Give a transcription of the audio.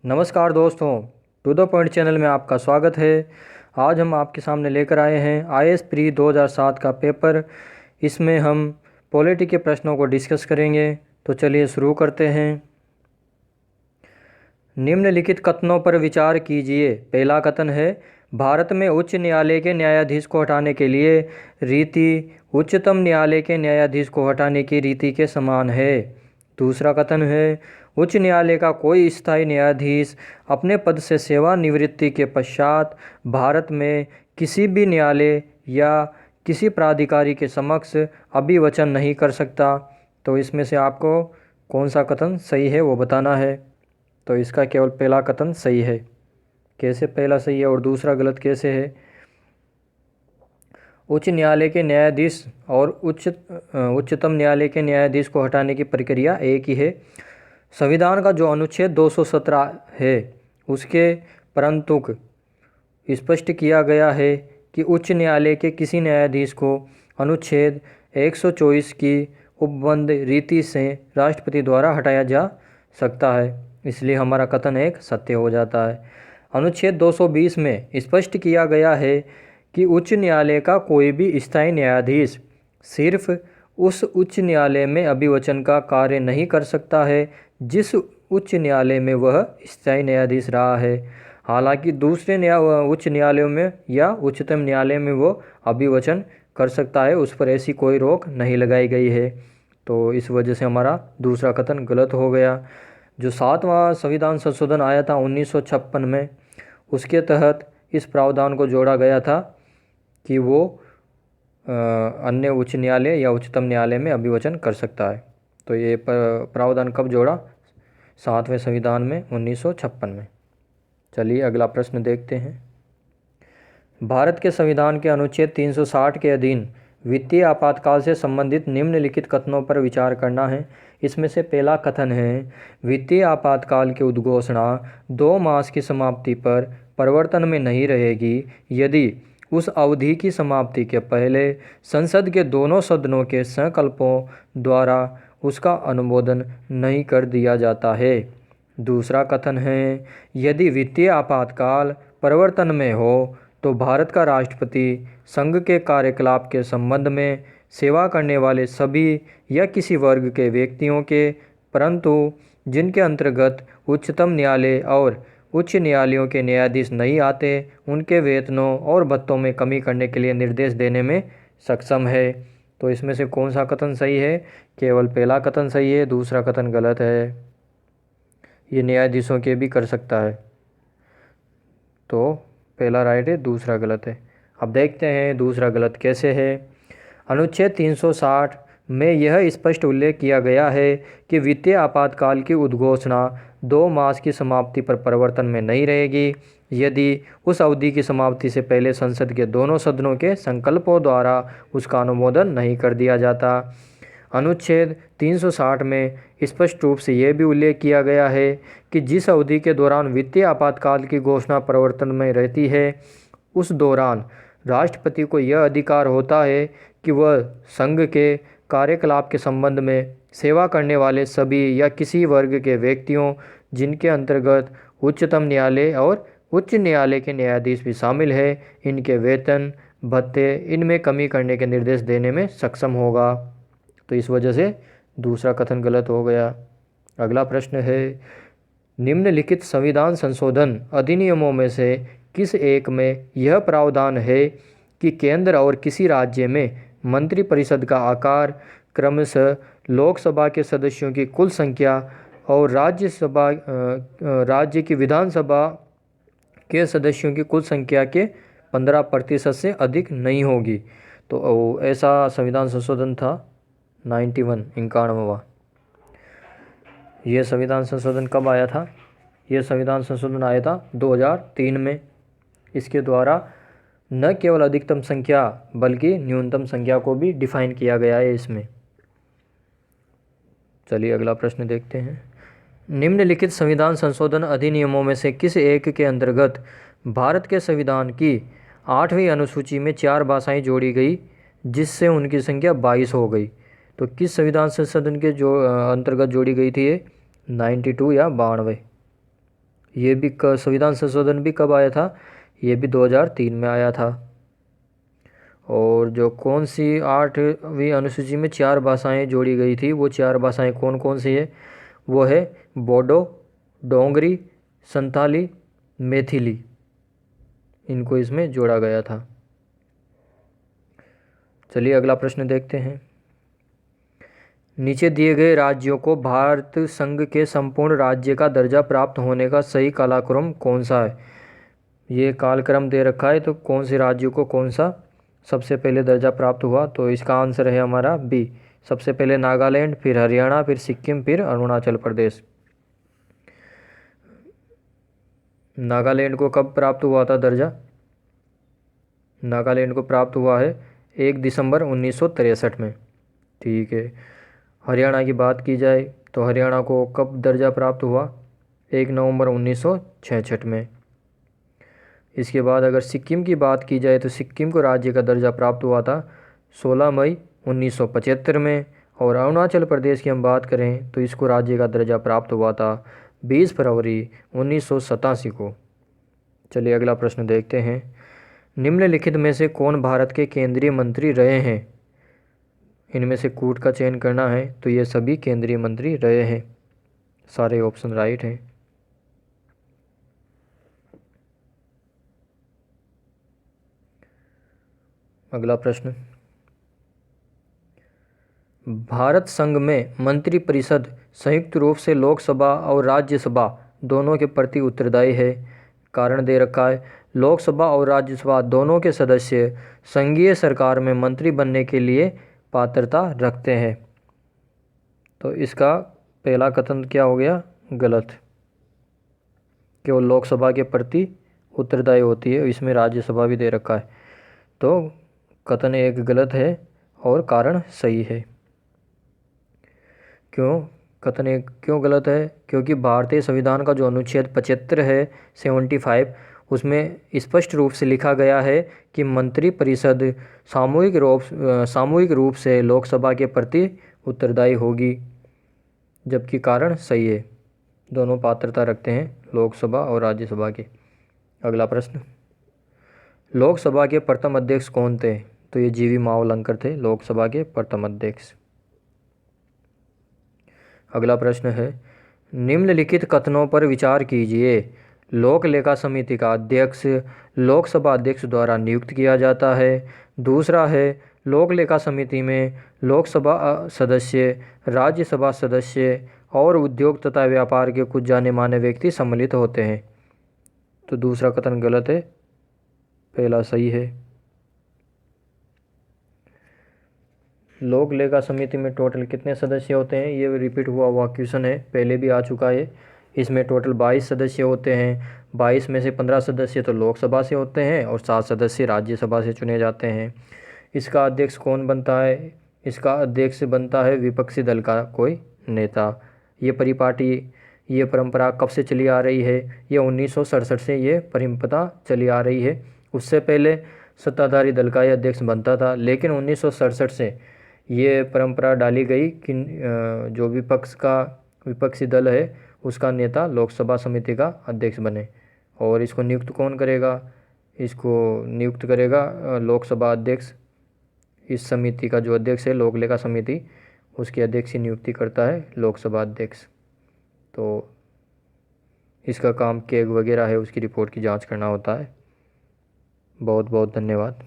नमस्कार दोस्तों, to the point channel में आपका स्वागत है। आज हम आपके सामने लेकर आए हैं आईएएस प्री 2007 का पेपर। इसमें हम पॉलिटी के प्रश्नों को डिस्कस करेंगे। तो चलिए शुरू करते हैं। निम्नलिखित कथनों पर विचार कीजिए। पहला कथन है, भारत में उच्च न्यायालय के न्यायाधीश को हटाने के लिए रीति उच्चतम न्यायालय के न्यायाधीश को हटाने की रीति के समान है। दूसरा कथन है, उच्च न्यायालय का कोई स्थायी न्यायाधीश अपने पद से सेवानिवृत्ति के पश्चात भारत में किसी भी न्यायालय या किसी प्राधिकारी के समक्ष अभिवचन नहीं कर सकता। तो इसमें से आपको कौन सा कथन सही है वो बताना है। तो इसका केवल पहला कथन सही है। कैसे पहला सही है और दूसरा गलत कैसे है? उच्च न्यायालय के न्यायाधीश और उच्चतम न्यायालय के न्यायाधीश को हटाने की प्रक्रिया एक ही है। संविधान का जो अनुच्छेद 217 है उसके परंतु स्पष्ट किया गया है कि उच्च न्यायालय के किसी न्यायाधीश को अनुच्छेद 124 की उपबंध रीति से राष्ट्रपति द्वारा हटाया जा सकता है। इसलिए हमारा कथन एक सत्य हो जाता है। अनुच्छेद 220 में स्पष्ट किया गया है कि उच्च न्यायालय का कोई भी स्थायी न्यायाधीश सिर्फ उस उच्च न्यायालय में अभिवचन का कार्य नहीं कर सकता है जिस उच्च न्यायालय में वह स्थायी न्यायाधीश रहा है। हालांकि दूसरे उच्च न्यायालयों में या उच्चतम न्यायालय में वो अभिवचन कर सकता है, उस पर ऐसी कोई रोक नहीं लगाई गई है। तो इस वजह से हमारा दूसरा कथन गलत हो गया। जो 7वां संविधान संशोधन आया था 1956 में, उसके तहत इस प्रावधान को जोड़ा गया था कि वो अन्य उच्च न्यायालय या उच्चतम न्यायालय में अभिवचन कर सकता है। तो ये प्रावधान कब जोड़ा? 7वें संविधान में 1956 में। चलिए अगला प्रश्न देखते हैं। भारत के संविधान के अनुच्छेद 360 के अधीन वित्तीय आपातकाल से संबंधित निम्नलिखित कथनों पर विचार करना है। इसमें से पहला कथन है, वित्तीय आपातकाल की उद्घोषणा 2 मास की समाप्ति पर प्रवर्तन में नहीं रहेगी यदि उस अवधि की समाप्ति के पहले संसद के दोनों सदनों के संकल्पों द्वारा उसका अनुमोदन नहीं कर दिया जाता है। दूसरा कथन है, यदि वित्तीय आपातकाल प्रवर्तन में हो तो भारत का राष्ट्रपति संघ के कार्यकलाप के संबंध में सेवा करने वाले सभी या किसी वर्ग के व्यक्तियों के, परंतु जिनके अंतर्गत उच्चतम न्यायालय और उच्च न्यायालयों के न्यायाधीश नहीं आते, उनके वेतनों और भत्तों में कमी करने के लिए निर्देश देने में सक्षम है। तो इसमें से कौन सा कथन सही है? केवल पहला कथन सही है, दूसरा कथन गलत है। ये न्यायाधीशों के भी कर सकता है। तो पहला राइट है, दूसरा गलत है। अब देखते हैं दूसरा गलत कैसे है। अनुच्छेद 360 में यह स्पष्ट उल्लेख किया गया है कि वित्तीय आपातकाल की उद्घोषणा 2 मास की समाप्ति पर प्रवर्तन में नहीं रहेगी यदि उस अवधि की समाप्ति से पहले संसद के दोनों सदनों के संकल्पों द्वारा उसका अनुमोदन नहीं कर दिया जाता। अनुच्छेद 360 में स्पष्ट रूप से यह भी उल्लेख किया गया है कि जिस अवधि के दौरान वित्तीय आपातकाल की घोषणा प्रवर्तन में रहती है उस दौरान राष्ट्रपति को यह अधिकार होता है कि वह संघ के कार्यकलाप के संबंध में सेवा करने वाले सभी या किसी वर्ग के व्यक्तियों, जिनके अंतर्गत उच्चतम न्यायालय और उच्च न्यायालय के न्यायाधीश भी शामिल है, इनके वेतन भत्ते इनमें कमी करने के निर्देश देने में सक्षम होगा। तो इस वजह से दूसरा कथन गलत हो गया। अगला प्रश्न है, निम्नलिखित संविधान संशोधन अधिनियमों में से किस एक में यह प्रावधान है कि केंद्र और किसी राज्य में मंत्रिपरिषद का आकार क्रमशः लोकसभा के सदस्यों की कुल संख्या और राज्य की विधानसभा के सदस्यों की कुल संख्या के 15% से अधिक नहीं होगी? तो ऐसा संविधान संशोधन था 91 यह संविधान संशोधन कब आया था? यह संविधान संशोधन आया था 2003 में। इसके द्वारा न केवल अधिकतम संख्या बल्कि न्यूनतम संख्या को भी डिफाइन किया गया है इसमें। चलिए अगला प्रश्न देखते हैं। निम्नलिखित संविधान संशोधन अधिनियमों में से किस एक के अंतर्गत भारत के संविधान की 8वीं अनुसूची में 4 भाषाएं जोड़ी गई जिससे उनकी संख्या 22 हो गई? तो किस संविधान संशोधन के जो अंतर्गत जोड़ी गई थी ये? 92 या 92। ये भी संविधान संशोधन भी कब आया था? ये भी 2003 में आया था। और जो कौन सी 8वीं अनुसूची में 4 भाषाएं जोड़ी गई थी, वो 4 भाषाएं कौन कौन सी है? वो है बोडो, डोंगरी, संथाली, मैथिली, इनको इसमें जोड़ा गया था। चलिए अगला प्रश्न देखते हैं। नीचे दिए गए राज्यों को भारत संघ के संपूर्ण राज्य का दर्जा प्राप्त होने का सही कालक्रम कौन सा है? ये कालक्रम दे रखा है, तो कौन से राज्यों को कौन सा सबसे पहले दर्जा प्राप्त हुआ? तो इसका आंसर है हमारा बी। सबसे पहले नागालैंड, फिर हरियाणा, फिर सिक्किम, फिर अरुणाचल प्रदेश। नागालैंड को कब प्राप्त हुआ था दर्जा? नागालैंड को प्राप्त हुआ है 1 दिसंबर 1963 में। ठीक है। हरियाणा की बात की जाए तो हरियाणा को कब दर्जा प्राप्त हुआ? 1 नवंबर 1966 में। इसके बाद अगर सिक्किम की बात की जाए तो सिक्किम को राज्य का दर्जा प्राप्त हुआ था 16 मई 1975 में। और अरुणाचल प्रदेश की हम बात करें तो इसको राज्य का दर्जा प्राप्त हुआ था 20 फरवरी 1987 को। चलिए अगला प्रश्न देखते हैं। निम्नलिखित में से कौन भारत के केंद्रीय मंत्री रहे हैं? इनमें से कूट का चयन करना है, तो ये सभी केंद्रीय मंत्री रहे हैं। सारे ऑप्शन राइट हैं। अगला प्रश्न। भारत संघ में मंत्रिपरिषद संयुक्त रूप से लोकसभा और राज्यसभा दोनों के प्रति उत्तरदायी है। कारण दे रखा है, लोकसभा और राज्यसभा दोनों के सदस्य संघीय सरकार में मंत्री बनने के लिए पात्रता रखते हैं। तो इसका पहला कथन क्या हो गया? गलत। केवल लोकसभा के प्रति उत्तरदायी होती है, इसमें राज्यसभा भी दे रखा है। तो कथन एक गलत है और कारण सही है। क्यों कथन एक क्यों गलत है? क्योंकि भारतीय संविधान का जो अनुच्छेद 75 है, 75, उसमें स्पष्ट रूप से लिखा गया है कि मंत्रिपरिषद सामूहिक रूप से लोकसभा के प्रति उत्तरदायी होगी, जबकि कारण सही है, दोनों पात्रता रखते हैं लोकसभा और राज्यसभा के। अगला प्रश्न। लोकसभा के प्रथम अध्यक्ष कौन थे? तो ये जीवी मावलंकर थे लोकसभा के प्रथम अध्यक्ष। अगला प्रश्न है, निम्नलिखित कथनों पर विचार कीजिए। लोक लेखा समिति का अध्यक्ष लोकसभा अध्यक्ष द्वारा नियुक्त किया जाता है। दूसरा है, लोक लेखा समिति में लोकसभा सदस्य, राज्यसभा सदस्य और उद्योग तथा व्यापार के कुछ जाने माने व्यक्ति सम्मिलित होते हैं। तो दूसरा कथन गलत है, पहला सही है। लोक लेखा समिति में टोटल कितने सदस्य होते हैं? ये रिपीट हुआ क्वेश्चन है, पहले भी आ चुका है। इसमें टोटल 22 सदस्य होते हैं। 22 में से 15 सदस्य तो लोकसभा से होते हैं और 7 सदस्य राज्यसभा से चुने जाते हैं। इसका अध्यक्ष कौन बनता है? इसका अध्यक्ष बनता है विपक्षी दल का कोई नेता। ये परंपरा कब से चली आ रही है? ये 1967 से ये परंपरा चली आ रही है। उससे पहले सत्ताधारी दल का यह अध्यक्ष बनता था, लेकिन 1967 से ये परंपरा डाली गई कि जो विपक्षी दल है उसका नेता लोकसभा समिति का अध्यक्ष बने। और इसको नियुक्त कौन करेगा? इसको नियुक्त करेगा लोकसभा अध्यक्ष। इस समिति का जो अध्यक्ष है, लोक लेखा समिति, उसके अध्यक्ष की नियुक्ति करता है लोकसभा अध्यक्ष। तो इसका काम केग वगैरह है उसकी रिपोर्ट की जांच करना होता है। बहुत बहुत धन्यवाद।